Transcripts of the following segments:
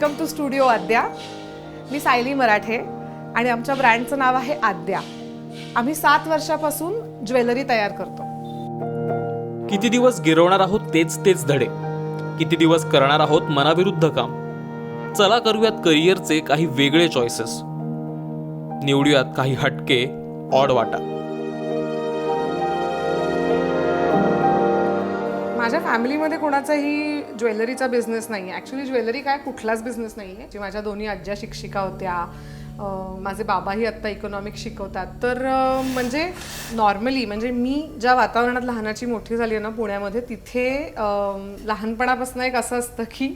Welcome to studio आद्या. मी सायली मराठे आणि आमच्या ब्रँडचं नाव आहे आद्या. आम्ही 7 वर्षापासून ज्वेलरी तयार करतो. किती दिवस गिरवणार आहोत तेच धडे, किती दिवस करणार आहोत मनाविरुद्ध काम. चला करूयात करिअरचे काही वेगळे चॉईसेस, निवडूयात काही हटके ऑड वाटा. माझ्या फॅमिलीमध्ये कोणाचाही ज्वेलरीचा बिझनेस नाही आहे. ॲक्च्युली ज्वेलरी काय कुठलाच बिझनेस नाही आहे. जी माझ्या दोन्ही आज्या शिक्षिका होत्या, माझे बाबाही आत्ता इकॉनॉमिक्स शिकवतात. तर म्हणजे नॉर्मली म्हणजे मी ज्या वातावरणात लहानाची मोठी झाली आहे ना पुण्यामध्ये, तिथे लहानपणापासून एक असं असतं की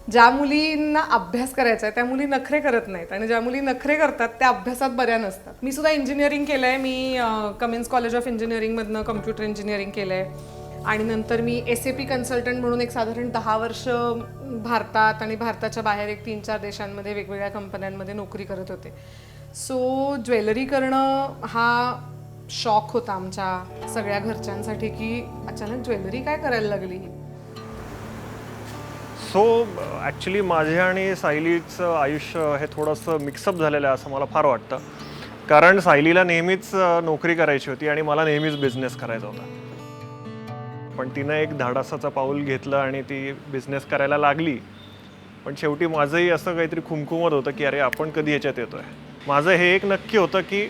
ज्या मुलींना अभ्यास करायचा आहे त्या मुली नखरे करत नाहीत आणि ज्या मुली नखरे करतात त्या अभ्यासात बऱ्या नसतात. मी सुद्धा इंजिनिअरिंग केलं आहे. मी कमिन्स कॉलेज ऑफ इंजिनिअरिंगमधनं कम्प्युटर इंजिनिअरिंग केलं आहे आणि नंतर मी SAP कन्सल्टंट म्हणून एक साधारण 10 वर्ष भारतात आणि भारताच्या बाहेर एक 3-4 देशांमध्ये वेगवेगळ्या कंपन्यांमध्ये नोकरी करत होते. सो ज्वेलरी करणं हा शॉक होता आमच्या सगळ्या घरच्यांसाठी की अचानक ज्वेलरी काय करायला लागली. सो ॲक्च्युली माझे आणि सायलीचं आयुष्य हे थोडंसं मिक्सअप झालेलं आहे असं मला फार वाटतं. कारण सायलीला नेहमीच नोकरी करायची होती आणि मला नेहमीच बिझनेस करायचा होता. पण तिनं एक धाडसाचं पाऊल घेतलं आणि ती बिझनेस करायला लागली. पण शेवटी माझंही असं काहीतरी खुमखुमत होतं की अरे आपण कधी ह्याच्यात येतो आहे. माझं हे एक नक्की होतं की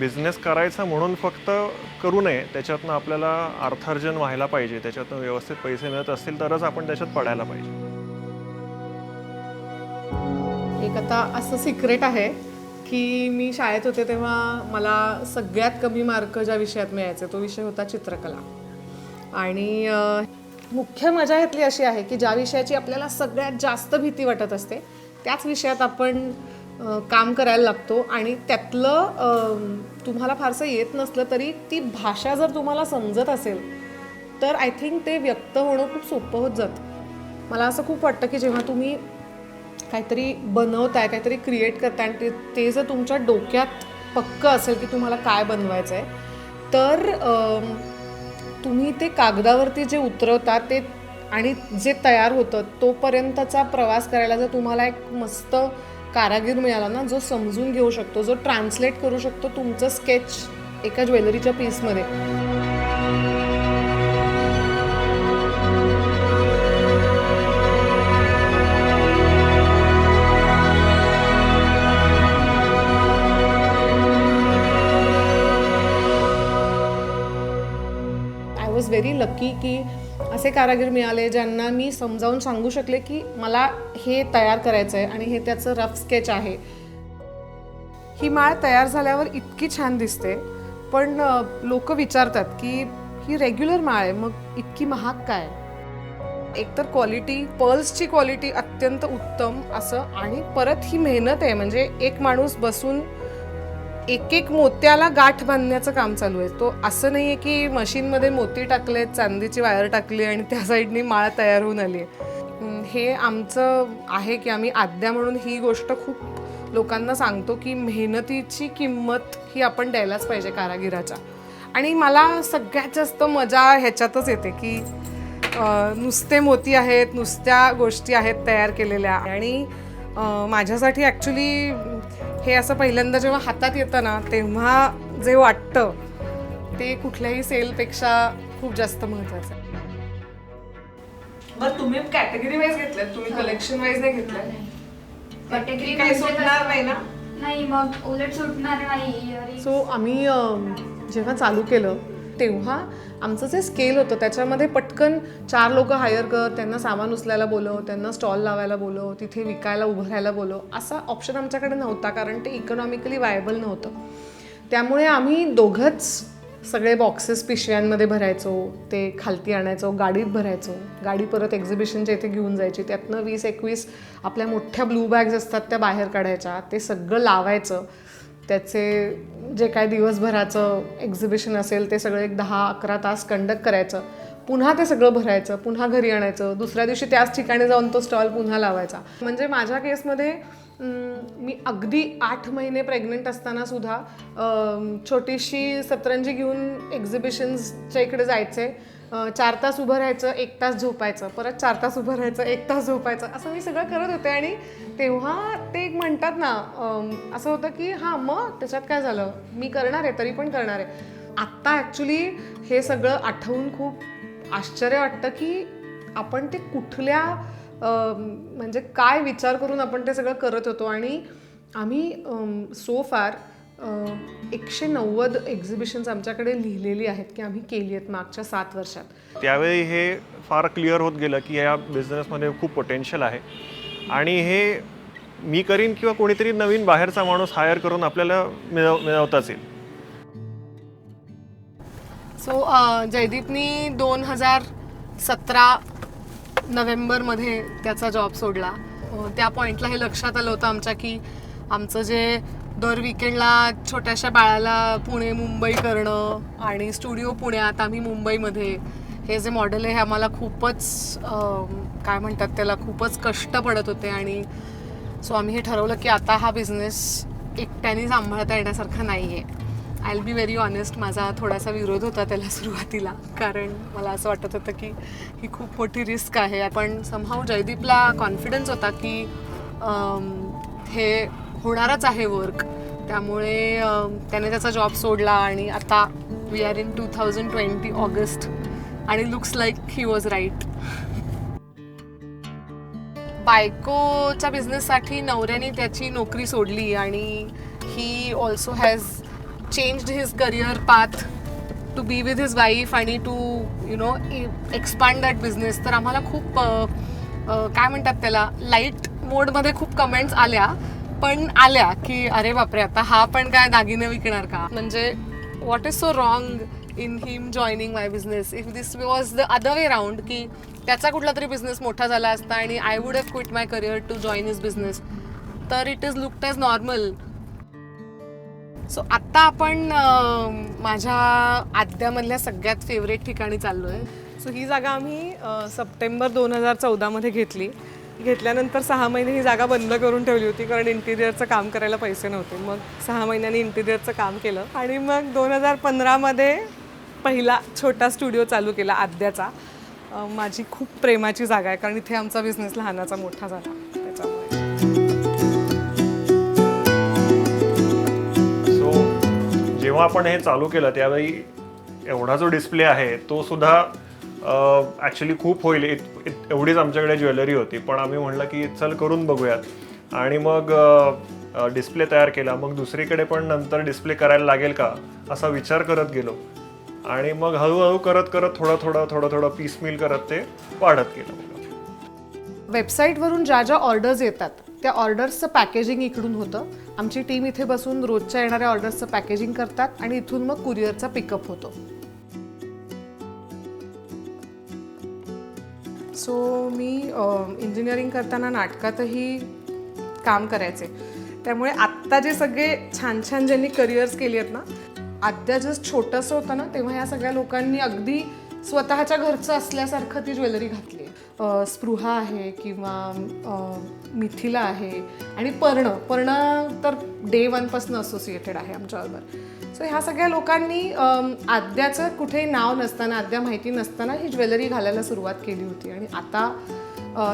बिझनेस करायचा म्हणून फक्त करू नये, त्याच्यातनं आपल्याला अर्थार्जन व्हायला पाहिजे, त्याच्यातनं व्यवस्थित पैसे मिळत असतील तरच आपण त्याच्यात पडायला पाहिजे. एक आता असं सिक्रेट आहे की मी शाळेत होते तेव्हा मला सगळ्यात कमी मार्क ज्या विषयात मिळायचे तो विषय होता चित्रकला. आणि मुख्य मजा यातली अशी आहे की ज्या विषयाची आपल्याला सगळ्यात जास्त भीती वाटत असते त्याच विषयात आपण काम करायला लागतो आणि त्यातलं तुम्हाला फारसं येत नसलं तरी ती भाषा जर तुम्हाला समजत असेल तर आय थिंक ते व्यक्त होणं खूप सोपं होत जातं. मला असं खूप वाटतं की जेव्हा तुम्ही काहीतरी बनवताय, काहीतरी क्रिएट करताय आणि ते जर तुमच्या डोक्यात पक्कं असेल की तुम्हाला काय बनवायचं आहे तर तुम्ही ते कागदावरती जे उतरवता ते आणि जे तयार होतं तोपर्यंतचा प्रवास करायला जर तुम्हाला एक मस्त कारागीर मिळाला ना, जो समजून घेऊ शकतो, जो ट्रान्सलेट करू शकतो तुमचं स्केच एका ज्वेलरीच्या पीसमध्ये. आय वॉज व्हेरी लकी की असे कारागीर मिळाले ज्यांना मी समजावून सांगू शकले की मला हे तयार करायचं आहे आणि हे त्याचं रफ स्केच आहे. ही माळ तयार झाल्यावर इतकी छान दिसते पण लोक विचारतात की ही रेग्युलर माळ आहे मग इतकी महाग काय. एकतर क्वालिटी, पर्ल्सची क्वालिटी अत्यंत उत्तम असं आणि परत ही मेहनत आहे. म्हणजे एक माणूस बसून एक मोत्याला गाठ बांधण्याचं काम चालू आहे. तो असं नाही आहे की मशीनमध्ये मोती टाकलेत, चांदीची वायर टाकली आणि त्या साईडनी माळ तयार होऊन आली आहे. हे आमचं आहे की आम्ही आद्या म्हणून ही गोष्ट खूप लोकांना सांगतो की मेहनतीची किंमत ही आपण द्यायलाच पाहिजे कारागिराच्या. आणि मला सगळ्यात जास्त मजा ह्याच्यातच येते की नुसते मोती आहेत, नुसत्या गोष्टी आहेत तयार केलेल्या. आणि माझ्यासाठी ॲक्च्युली हे असं पहिल्यांदा जेव्हा हातात येतं ना तेव्हा जे वाटतं ते कुठल्याही सेलपेक्षा खूप जास्त महत्त्वाचं आहे. बरं, तुम्ही कॅटेगरी वाईज घेतल्यात, तुम्ही कलेक्शन वाईज नाही घेतलं. कॅटेगरी काही सुटणार नाही ना? नाही, मग उलट सुटणार नाही. सो आम्ही जेव्हा चालू केलं तेव्हा आमचं जे स्केल होतं त्याच्यामध्ये पटकन 4 लोक हायर कर, त्यांना सामान उचलायला बोलव, त्यांना स्टॉल लावायला बोलव, तिथे विकायला उभं राहायला बोलव, असा ऑप्शन आमच्याकडे नव्हता कारण ते इकॉनॉमिकली वायबल नव्हतं. त्यामुळे आम्ही दोघंच सगळे बॉक्सेस पिशव्यांमध्ये भरायचो, ते खालती आणायचो, गाडीत भरायचो, गाडी परत एक्झिबिशनच्या इथे घेऊन जायची, त्यातनं 20-21 आपल्या मोठ्या ब्लू बॅग्स असतात त्या बाहेर काढायच्या, ते सगळं लावायचं. त्याचे जे काय दिवसभराचं एक्झिबिशन असेल ते सगळं एक 10-11 तास कंडक्ट करायचं, पुन्हा ते सगळं भरायचं, पुन्हा घरी आणायचं, दुसऱ्या दिवशी त्याच ठिकाणी जाऊन तो स्टॉल पुन्हा लावायचा. म्हणजे माझ्या केसमध्ये मी अगदी 8 महिने प्रेग्नंट असताना सुद्धा छोटीशी सतरंजी घेऊन एक्झिबिशन्सच्या इकडे जायचे 4 तास उभं राहायचं, 1 तास झोपायचं, परत 4 तास उभं राहायचं, 1 तास झोपायचं, असं मी सगळं करत होते. आणि तेव्हा ते एक म्हणतात ना, असं होतं की हां मग त्याच्यात काय झालं, मी करणार आहे, तरी पण करणार आहे. आत्ता ॲक्च्युली हे सगळं आठवून खूप आश्चर्य वाटतं की आपण ते कुठल्या म्हणजे काय विचार करून आपण ते सगळं करत होतो. आणि आम्ही सो फार 190 एक्झिबिशन्स आमच्याकडे लिहिलेली आहेत की आम्ही केली आहेत मागच्या 7 वर्षात. त्यावेळी हे फार क्लिअर होत गेलं की या बिझनेसमध्ये खूप पोटेन्शियल आहे आणि हे मी करीन किंवा कोणीतरी नवीन बाहेरचा माणूस हायर करून आपल्याला मिळवताच येईल. सो जयदीपनी 2017 नोव्हेंबरमध्ये त्याचा जॉब सोडला. त्या पॉईंटला हे लक्षात आलं होतं आमच्या की आमचं जे दर विकेंडला छोट्याशा बाळाला पुणे मुंबई करणं आणि स्टुडिओ पुण्यात, आम्ही मुंबईमध्ये, हे जे मॉडेल आहे हे आम्हाला खूपच काय म्हणतात त्याला, खूपच कष्ट पडत होते. आणि सो आम्ही हे ठरवलं की आता हा बिझनेस एकट्याने सांभाळता येण्यासारखा नाही आहे. I will be very honest, माझा थोडासा विरोध होता त्याला सुरुवातीला, कारण मला असं वाटत होतं की ही खूप मोठी रिस्क आहे. पण समहाऊ जयदीपला कॉन्फिडन्स होता की हे होणारच आहे वर्क, त्यामुळे त्याने त्याचा जॉब सोडला. आणि आता वी आर इन 2020 ऑगस्ट आणि looks like he was right. बायकोच्या बिझनेससाठी नवऱ्याने त्याची नोकरी सोडली आणि he also has changed his career path to be with his wife आणि to expand that business. तर आम्हाला खूप काय म्हणतात त्याला, लाईट मोडमध्ये खूप कमेंट्स आल्या, पण आल्या की अरे बापरे, आता हा पण काय दागिने विकणार का, म्हणजे what is so wrong in him joining my business. If this was the other way round, की त्याचा कुठला तरी बिझनेस मोठा झाला असता आणि I would have quit my career to join his business, तर it is looked as normal. So आत्ता आपण माझ्या आद्यामधल्या सगळ्यात फेवरेट ठिकाणी चाललो आहे. सो ही जागा आम्ही सप्टेंबर 2014मध्ये घेतली. घेतल्यानंतर 6 महिने ही जागा बंद करून ठेवली होती, कारण इंटिरियरचं काम करायला पैसे नव्हते. मग 6 महिन्यांनी इंटिरियरचं काम केलं आणि मग 2015मध्ये पहिला छोटा स्टुडिओ चालू केला आद्याचा. माझी खूप प्रेमाची जागा आहे, कारण इथे आमचा बिझनेस लहानाचा मोठा झाला त्याच्यामुळे. जेव्हा आपण हे चालू केलं त्यावेळी एवढा जो डिस्प्ले आहे तो सुद्धा ॲक्च्युली खूप होईल एवढीच आमच्याकडे ज्वेलरी होती. पण आम्ही म्हटलं की चल करून बघूयात आणि मग डिस्प्ले तयार केला. मग दुसरीकडे पण नंतर डिस्प्ले करायला लागेल का असा विचार करत गेलो आणि मग हळूहळू करत करत थोडं पीसमील करत ते वाढत गेलं. वेबसाईटवरून ज्या ज्या ऑर्डर्स येतात त्या ऑर्डर्सचं पॅकेजिंग इकडून होतं. आमची टीम इथे बसून रोजच्या येणाऱ्या ऑर्डर्सचं पॅकेजिंग करतात आणि इथून मग कुरिअरचा पिकअप होतो. सो मी इंजिनिअरिंग करताना नाटकातही काम करायचे, त्यामुळे आत्ता जे सगळे छान छान ज्यांनी करिअर्स केली आहेत ना, आद्या जस्ट छोटंसं होतं ना तेव्हा या सगळ्या लोकांनी अगदी स्वतःच्या घरचं असल्यासारखं ती ज्वेलरी घातली आहे. स्पृहा आहे किंवा मिथिला आहे आणि पर्ण तर डे 1पासून असोसिएटेड आहे आमच्याबरोबर. सो ह्या सगळ्या लोकांनी आद्याचं कुठेही नाव नसताना, आद्या माहिती नसताना ही ज्वेलरी घालायला सुरुवात केली होती. आणि आता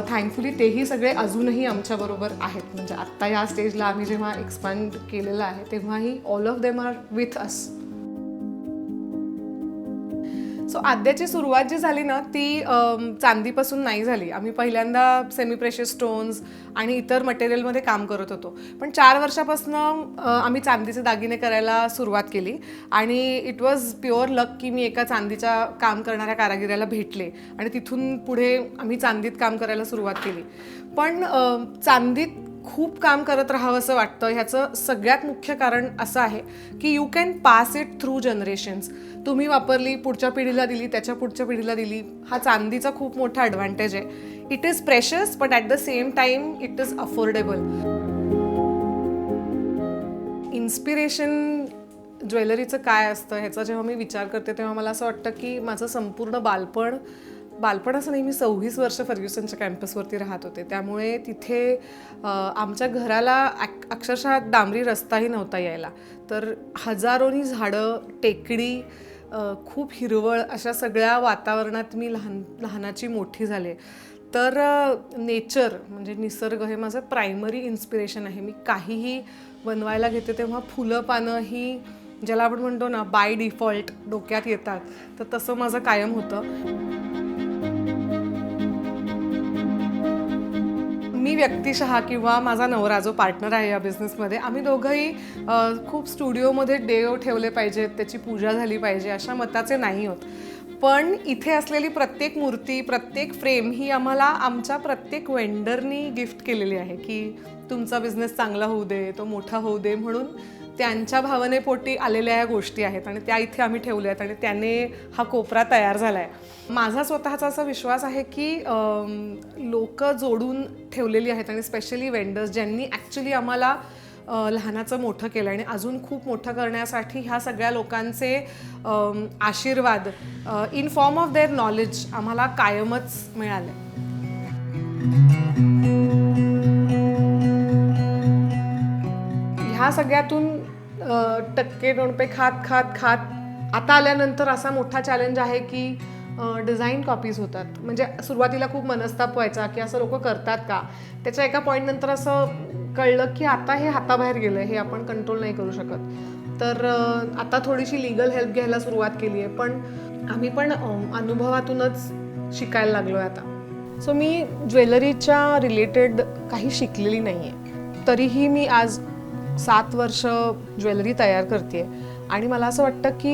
थँकफुली तेही सगळे अजूनही आमच्याबरोबर आहेत. म्हणजे आत्ता या स्टेजला आम्ही जेव्हा एक्सपांड केलेलं आहे तेव्हाही all of them are with us. So आद्याची सुरुवात जी झाली ना ती चांदीपासून नाही झाली. आम्ही पहिल्यांदा सेमी प्रेशियस स्टोन्स आणि इतर मटेरियलमध्ये काम करत होतो, पण 4 वर्षापासून आम्ही चांदीचे दागिने करायला सुरुवात केली. आणि इट वॉज प्युअर लक की मी एका चांदीच्या काम करणाऱ्या कारागिराला भेटले आणि तिथून पुढे आम्ही चांदीत काम करायला सुरुवात केली. पण चांदीत खूप काम करत राहावं असं वाटतं. ह्याचं सगळ्यात मुख्य कारण असं आहे की you can pass it through generations. तुम्ही वापरली, पुढच्या पिढीला दिली, त्याच्या पुढच्या पिढीला दिली. हा चांदीचा खूप मोठा ॲडव्हान्टेज आहे. It is precious but at the same time it is affordable. Inspiration ज्वेलरीचं काय असतं ह्याचा जेव्हा मी विचार करते तेव्हा मला असं वाटतं की माझं संपूर्ण बालपण असं नाही, मी 26 वर्ष फर्ग्युसनच्या कॅम्पसवरती राहत होते. त्यामुळे तिथे आमच्या घराला अक्षरशः डांबरी रस्ताही नव्हता यायला. तर हजारोनी झाडं, टेकडी, खूप हिरवळ अशा सगळ्या वातावरणात मी लहानाची मोठी झाले. तर नेचर म्हणजे निसर्ग हे माझं प्रायमरी इन्स्पिरेशन आहे. मी काहीही बनवायला घेते तेव्हा फुलं पानं ही ज्याला आपण म्हणतो ना बाय डिफॉल्ट डोक्यात येतात, तर तसं माझं कायम होतं. मी व्यक्तिशः किंवा माझा नवरा जो पार्टनर आहे या बिझनेसमध्ये, आम्ही दोघंही खूप स्टुडिओमध्ये देव ठेवले पाहिजेत, त्याची पूजा झाली पाहिजे अशा मताचे नाही होत. पण इथे असलेली प्रत्येक मूर्ती, प्रत्येक फ्रेम ही आम्हाला आमच्या प्रत्येक वेंडरनी गिफ्ट केलेली आहे की तुमचा बिझनेस चांगला होऊ दे, तो मोठा होऊ दे, म्हणून त्यांच्या भावनेपोटी आलेल्या या गोष्टी आहेत आणि त्या इथे आम्ही ठेवल्या आहेत आणि त्याने हा कोपरा तयार झाला आहे. माझा स्वतःचा असा विश्वास आहे की लोक जोडून ठेवलेली आहेत आणि स्पेशली वेंडर्स ज्यांनी ॲक्च्युली आम्हाला लहानाचं मोठं केलं आणि अजून खूप मोठं करण्यासाठी ह्या सगळ्या लोकांचे आशीर्वाद in form of their knowledge आम्हाला कायमच मिळाले. ह्या सगळ्यातून टक्के टोणपे खात आता आल्यानंतर असा मोठा चॅलेंज आहे की डिझाईन कॉपीज होतात. म्हणजे सुरुवातीला खूप मनस्ताप व्हायचा की असं लोक करतात का. त्याच्या एका पॉईंटनंतर असं कळलं की आता हे हाताबाहेर गेलं, हे आपण कंट्रोल नाही करू शकत. तर आता थोडीशी लिगल हेल्प घ्यायला सुरुवात केली आहे, पण आम्ही पण अनुभवातूनच शिकायला लागलो आहे आता. सो मी ज्वेलरीच्या रिलेटेड काही शिकलेली नाही आहे, तरीही मी आज 7 वर्ष ज्वेलरी तयार करते आहे आणि मला असं वाटतं की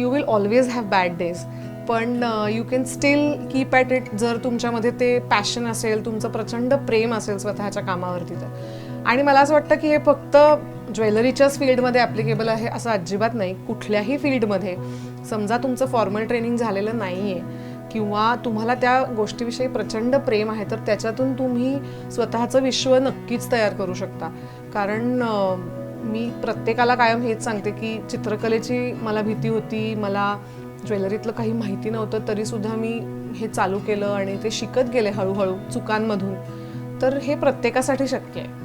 you will always have bad days, पण you can still keep at it जर तुमच्यामध्ये ते पॅशन असेल, तुमचं प्रचंड प्रेम असेल स्वतःच्या कामावरती तर. आणि मला असं वाटतं की हे फक्त ज्वेलरीच्याच फील्डमध्ये ॲप्लिकेबल आहे असं अजिबात नाही. कुठल्याही फील्डमध्ये समजा तुमचं फॉर्मल ट्रेनिंग झालेलं नाही आहे किंवा तुम्हाला त्या गोष्टीविषयी प्रचंड प्रेम आहे, तर त्याच्यातून तुम्ही स्वतःचं विश्व नक्कीच तयार करू शकता. कारण मी प्रत्येकाला कायम हेच सांगते की चित्रकलेची मला भीती होती, मला ज्वेलरीतलं काही माहिती नव्हतं, तरीसुद्धा मी हे चालू केलं आणि ते शिकत गेले हळूहळू चुकांमधून. तर हे प्रत्येकासाठी शक्य आहे.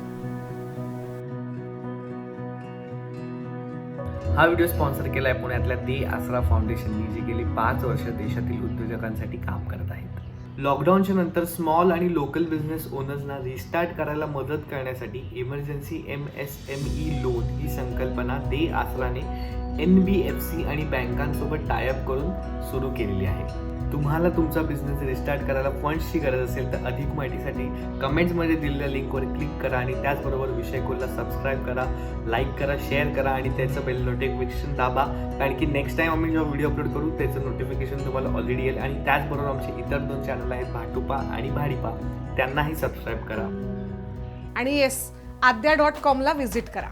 हा व्हिडिओ स्पॉन्सर केला आहे पुण्यातल्या दे आसरा फाउंडेशननी, जी गेली 5 वर्ष देशातील उद्योजकांसाठी काम करत आहेत. लॉकडाऊनच्या नंतर स्मॉल आणि लोकल बिझनेस ओनर्सना रिस्टार्ट करायला मदत करण्यासाठी इमर्जन्सी MSME लोन ही संकल्पना दे आसराने NBFC आणि बँकांसोबत टायअप करून सुरू केलेली आहे. तुम्हाला तुमचा बिझनेस रिस्टार्ट करायला फंड्सची गरज असेल तर अधिक माहितीसाठी कमेंट्समध्ये दिलेल्या लिंकवर क्लिक करा आणि त्याचबरोबर विषयकोलला सबस्क्राईब करा, लाईक करा, शेअर करा आणि त्याचं बेल नोटिफिकेशन दाबा, कारण की नेक्स्ट टाइम आम्ही जेव्हा व्हिडिओ अपलोड करू त्याचं नोटिफिकेशन तुम्हाला ऑलरेडी येईल. आणि त्याचबरोबर आमचे इतर 2 चॅनल आहेत, भाटुपा आणि भाडीपा, त्यांनाही सबस्क्राईब करा. आणि येस, आद्या.com ला व्हिजिट करा.